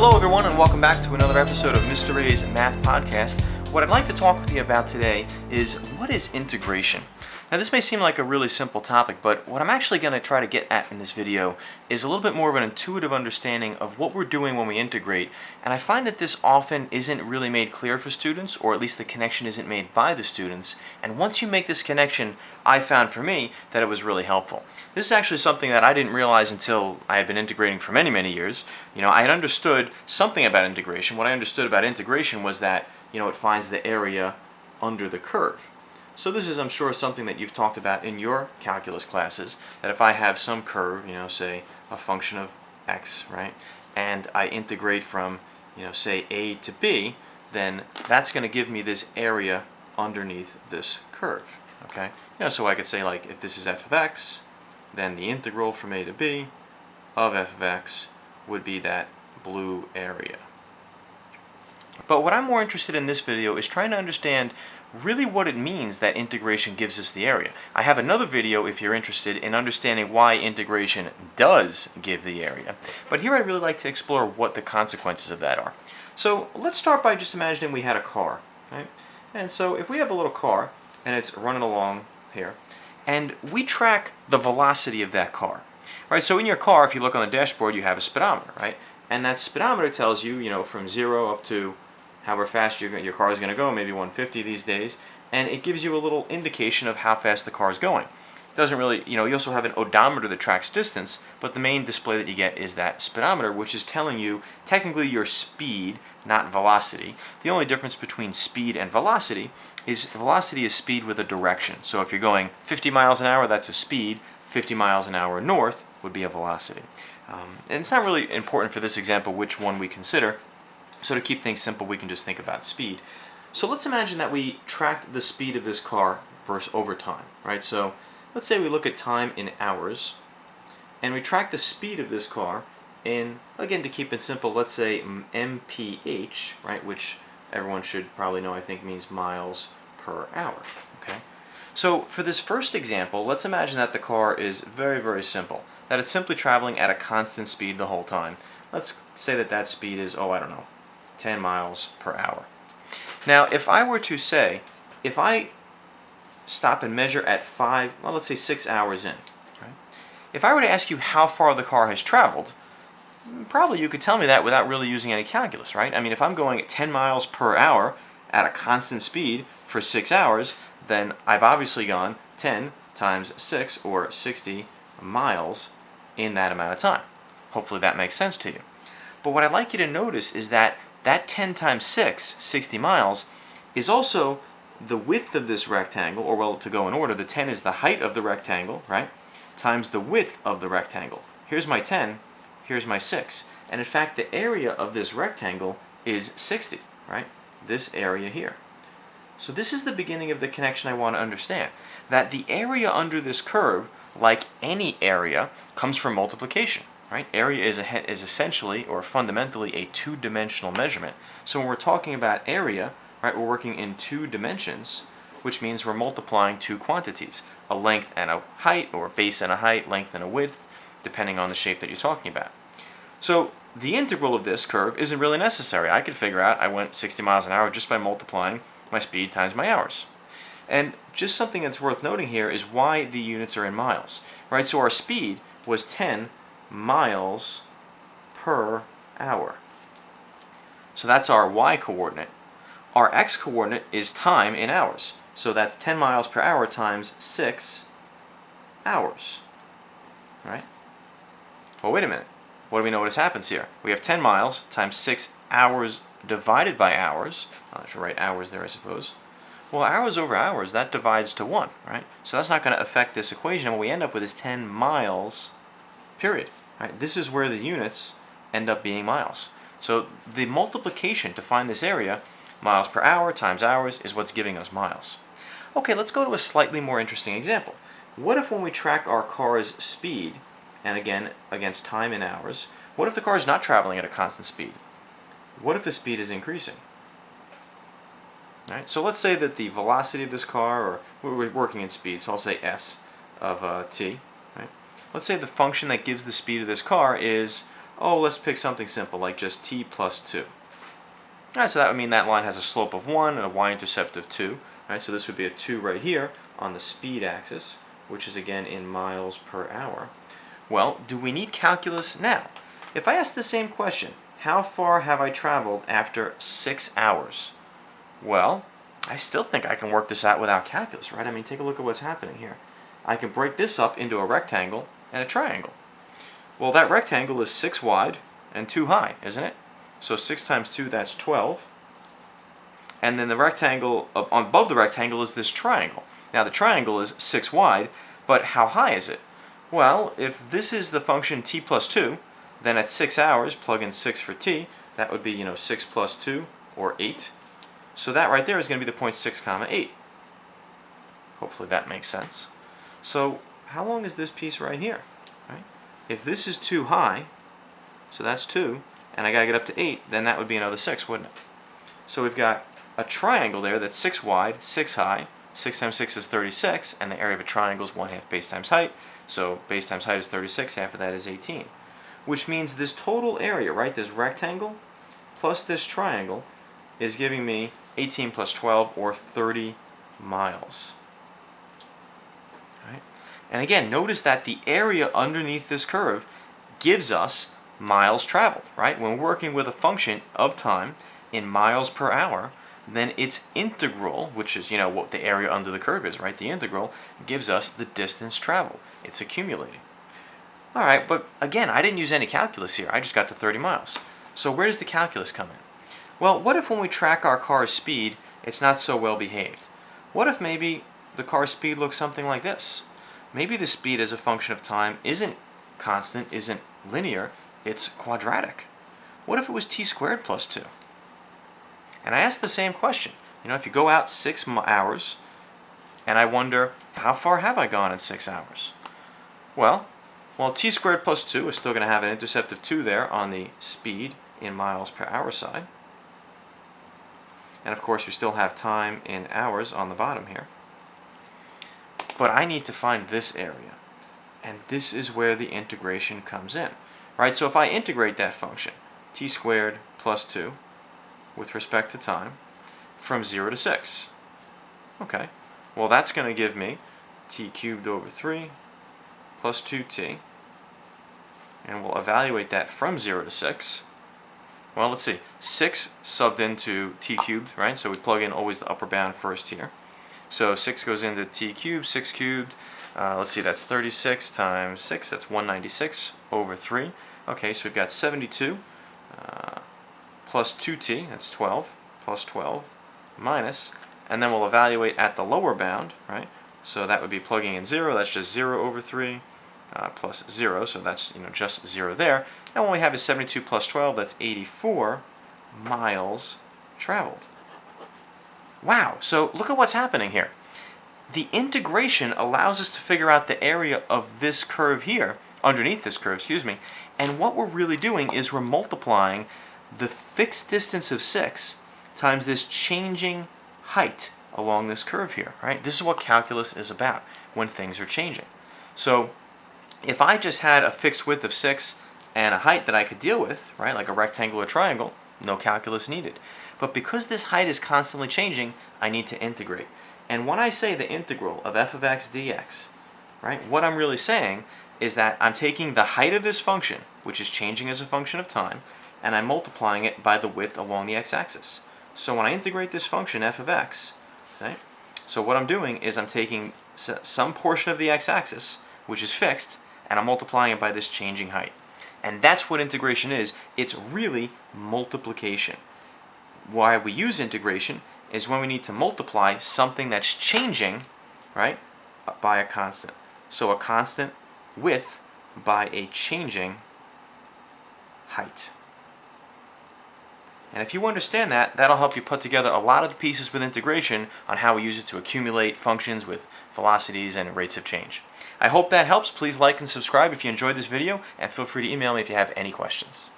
Hello everyone and welcome back to another episode of Mr. A's Math Podcast. What I'd like to talk with you about today is what is integration? Now this may seem like a really simple topic, but what I'm actually going to try to get at in this video is a little bit more of an intuitive understanding of what we're doing when we integrate, and I find that this often isn't really made clear for students, or at least the connection isn't made by the students, and once you make this connection, I found for me that it was really helpful. This is actually something that I didn't realize until I had been integrating for many, many years. I had understood something about integration. What I understood about integration was that, it finds the area under the curve. So this is, I'm sure, something that you've talked about in your calculus classes, that if I have some curve, say a function of x, right, and I integrate from, say a to b, then that's going to give me this area underneath this curve, okay? So I could say, like, if this is f of x, then the integral from a to b of f of x would be that blue area. But what I'm more interested in this video is trying to understand really what it means that integration gives us the area. I have another video if you're interested in understanding why integration does give the area. But here I'd really like to explore what the consequences of that are. So let's start by just imagining we had a car, right? And so if we have a little car and it's running along here, and we track the velocity of that car, right? So in your car, if you look on the dashboard, you have a speedometer, right? And that speedometer tells you, from 0 up to however fast your car is going to go, maybe 150 these days, and it gives you a little indication of how fast the car is going. It doesn't really, you also have an odometer that tracks distance, but the main display that you get is that speedometer, which is telling you technically your speed, not velocity. The only difference between speed and velocity is speed with a direction. So if you're going 50 miles an hour, that's a speed. 50 miles an hour north would be a velocity. And it's not really important for this example which one we consider. So to keep things simple, we can just think about speed. So let's imagine that we tracked the speed of this car over time, right? So let's say we look at time in hours, and we track the speed of this car in, again, to keep it simple, let's say mph, right? Which everyone should probably know, I think, means miles per hour, okay? So for this first example, let's imagine that the car is very, very simple, that it's simply traveling at a constant speed the whole time. Let's say that that speed is, I don't know, 10 miles per hour. Now, if I were to say, if I stop and measure at let's say 6 hours in, right? If I were to ask you how far the car has traveled, probably you could tell me that without really using any calculus, right? I mean, if I'm going at 10 miles per hour at a constant speed for 6 hours, then I've obviously gone 10 times 6, or 60 miles in that amount of time. Hopefully that makes sense to you. But what I'd like you to notice is that 10 times 6, 60 miles, is also the width of this rectangle, or well, to go in order, the 10 is the height of the rectangle, right, times the width of the rectangle. Here's my 10, here's my 6. And in fact, the area of this rectangle is 60, right? This area here. So this is the beginning of the connection I want to understand, that the area under this curve, like any area, comes from multiplication. Right? Area is essentially, or fundamentally, a two-dimensional measurement. So when we're talking about area, right, we're working in 2 dimensions, which means we're multiplying 2 quantities, a length and a height, or a base and a height, length and a width, depending on the shape that you're talking about. So the integral of this curve isn't really necessary. I could figure out I went 60 miles an hour just by multiplying my speed times my hours. And just something that's worth noting here is why the units are in miles. Right? So our speed was 10 miles per hour. So that's our y-coordinate. Our x-coordinate is time in hours. So that's 10 miles per hour times 6 hours. Right? Well, wait a minute. What do we notice happens here? We have 10 miles times 6 hours divided by hours. I should write hours there, I suppose. Well, hours over hours, that divides to 1, right? So that's not going to affect this equation. And what we end up with is 10 miles, period. Right? This is where the units end up being miles. So the multiplication to find this area, miles per hour times hours, is what's giving us miles. Okay, let's go to a slightly more interesting example. What if when we track our car's speed, and again, against time in hours, what if the car is not traveling at a constant speed? What if the speed is increasing? Right? So let's say that the velocity of this car, or we're working in speed, so I'll say s of t. Right? Let's say the function that gives the speed of this car is, oh, let's pick something simple like just t plus 2. All right, so that would mean that line has a slope of 1 and a y-intercept of 2. All right, so this would be a 2 right here on the speed axis, which is again in miles per hour. Well, do we need calculus now? If I ask the same question, how far have I traveled after 6 hours? Well, I still think I can work this out without calculus, right? I mean, take a look at what's happening here. I can break this up into a rectangle and a triangle. Well, that rectangle is 6 wide and 2 high, isn't it? So 6 times 2, that's 12. And then the rectangle, above the rectangle is this triangle. Now the triangle is 6 wide, but how high is it? Well, if this is the function t plus 2, then at 6 hours, plug in 6 for t, that would be, 6 plus 2, or 8. So that right there is going to be the point 6 comma 8. Hopefully that makes sense. So how long is this piece right here? Right? If this is 2 high, so that's 2, and I got to get up to 8, then that would be another 6, wouldn't it? So we've got a triangle there that's 6 wide, 6 high. 6 times 6 is 36, and the area of a triangle is 1/2 base times height. So base times height is 36, half of that is 18. Which means this total area, right, this rectangle plus this triangle is giving me 18 plus 12, or 30 miles. Right? And again, notice that the area underneath this curve gives us miles traveled, right? When we're working with a function of time in miles per hour, then its integral, which is, what the area under the curve is, right? The integral gives us the distance traveled. It's accumulating. All right, but again, I didn't use any calculus here. I just got to 30 miles. So where does the calculus come in? Well, what if when we track our car's speed, it's not so well behaved? What if maybe the car's speed looks something like this? Maybe the speed as a function of time isn't constant, isn't linear, it's quadratic. What if it was t squared plus 2? And I ask the same question. If you go out 6 hours, and I wonder, how far have I gone in 6 hours? Well, t squared plus 2 is still going to have an intercept of 2 there on the speed in miles per hour side. And of course, we still have time in hours on the bottom here. But I need to find this area. And this is where the integration comes in. Right? So if I integrate that function, t squared plus 2, with respect to time, from 0 to 6. Okay, well that's going to give me t cubed over 3 plus 2t. And we'll evaluate that from 0 to 6. Well, let's see. 6 subbed into t cubed, right? So we plug in always the upper bound first here. So 6 goes into t cubed, 6 cubed. Let's see, that's 36 times 6. That's 196 over 3. Okay, so we've got 72 plus 2t, that's 12, plus 12, minus, and then we'll evaluate at the lower bound, right? So that would be plugging in 0, that's just 0 over 3, plus 0, so that's just 0 there. And what we have is 72 plus 12, that's 84 miles traveled. Wow, so look at what's happening here. The integration allows us to figure out the area of this curve here, underneath this curve, and what we're really doing is we're multiplying the fixed distance of 6 times this changing height along this curve here, right? This is what calculus is about when things are changing. So if I just had a fixed width of 6 and a height that I could deal with, right, like a rectangle or triangle, no calculus needed. But because this height is constantly changing, I need to integrate. And when I say the integral of f of x dx, right, what I'm really saying is that I'm taking the height of this function, which is changing as a function of time, and I'm multiplying it by the width along the x-axis. So when I integrate this function f of x, okay, so what I'm doing is I'm taking some portion of the x-axis, which is fixed, and I'm multiplying it by this changing height. And that's what integration is. It's really multiplication. Why we use integration is when we need to multiply something that's changing, right, by a constant. So a constant width by a changing height. And if you understand that, that'll help you put together a lot of the pieces with integration on how we use it to accumulate functions with velocities and rates of change. I hope that helps. Please like and subscribe if you enjoyed this video, and feel free to email me if you have any questions.